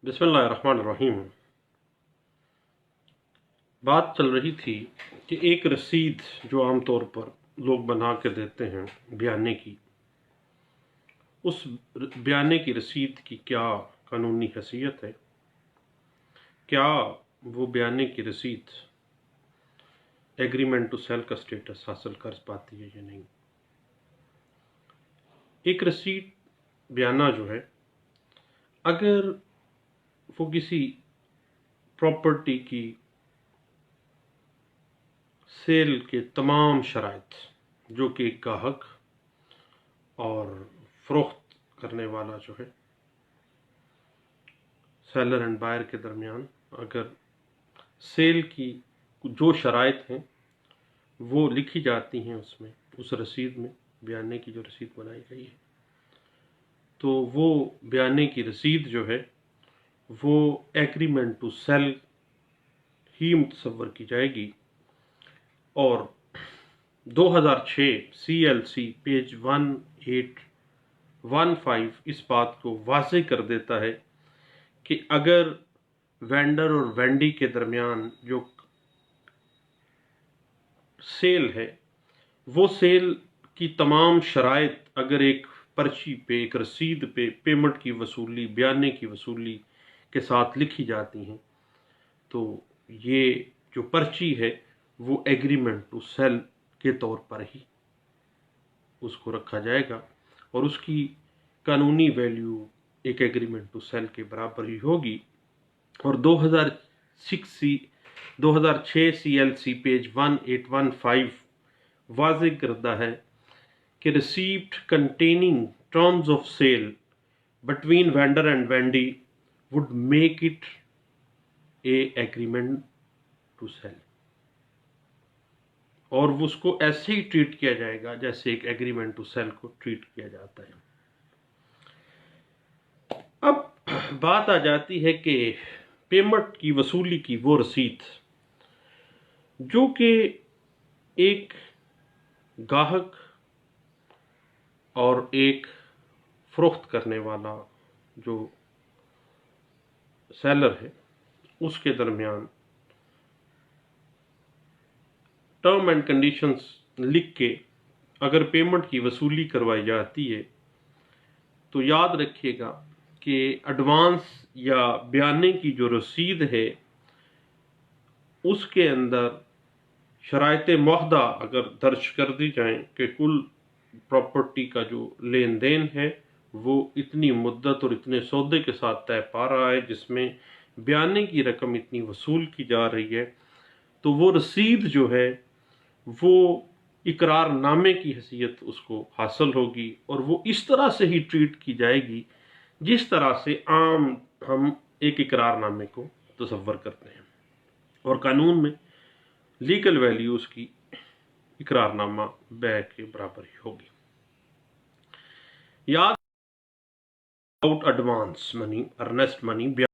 बिस्मिल्लाहिर्रहमानिर्रहीम। बात चल रही थी कि एक रसीद जो आम तौर पर लोग बना के देते हैं बयाने की, उस बयाने की रसीद की क्या कानूनी हैसियत है, क्या वो बयाने की रसीद एग्रीमेंट टू सेल का स्टेटस हासिल कर पाती है या नहीं। एक रसीद बयाना जो है, अगर वो किसी प्रॉपर्टी की सेल के तमाम शराइत जो कि एक गाहक और फरोख्त करने वाला जो है सेलर एंड बायर के दरमियान, अगर सेल की जो शराइत हैं वो लिखी जाती हैं उसमें, उस रसीद में, बयाने की जो रसीद बनाई गई है, तो वो बयाने की रसीद जो है वो एग्रीमेंट टू सेल ही मुतसव्वर की जाएगी। और 2006 CLC पेज 1815 इस बात को वाज़ेह कर देता है कि अगर वेंडर और वेंडी के दरमियान जो सेल है, वो सेल की तमाम शराइत अगर एक पर्ची पे, एक रसीद पे पेमेंट की वसूली, बयाने की वसूली के साथ लिखी जाती हैं, तो ये जो पर्ची है वो एग्रीमेंट टू सेल के तौर पर ही उसको रखा जाएगा और उसकी कानूनी वैल्यू एक एग्रीमेंट टू सेल के बराबर ही होगी। और 2006 CLC पेज 1815 वाज़ेह करता है कि receipt containing terms of sale between vendor and vendee would make it a agreement to sale, और उसको ऐसे ही ट्रीट किया जाएगा जैसे एक एग्रीमेंट टू सेल को ट्रीट किया जाता है। अब बात आ जाती है कि पेमेंट की वसूली की वो रसीद जो कि एक गाहक और एक फरोख्त करने वाला जो सेलर है उसके दरमियान टर्म एंड कंडीशंस लिख के अगर पेमेंट की वसूली करवाई जाती है, तो याद रखिएगा कि एडवांस या बयाने की जो रसीद है उसके अंदर शराइत मुअहदा अगर दर्ज कर दी जाएं कि कुल प्रॉपर्टी का जो लेन देन है वो इतनी मुद्दत और इतने सौदे के साथ तय पा रहा है, जिसमें बयाने की रकम इतनी वसूल की जा रही है, तो वो रसीद जो है वो इकरारनामे की हैसियत उसको हासिल होगी और वो इस तरह से ही ट्रीट की जाएगी जिस तरह से आम हम एक इकरारनामे को तसव्वुर करते हैं। और कानून में लीगल वैल्यू उसकी इकरारनामा बै के बराबर ही होगी। याद, एडवांस मनी, अर्नेस्ट मनी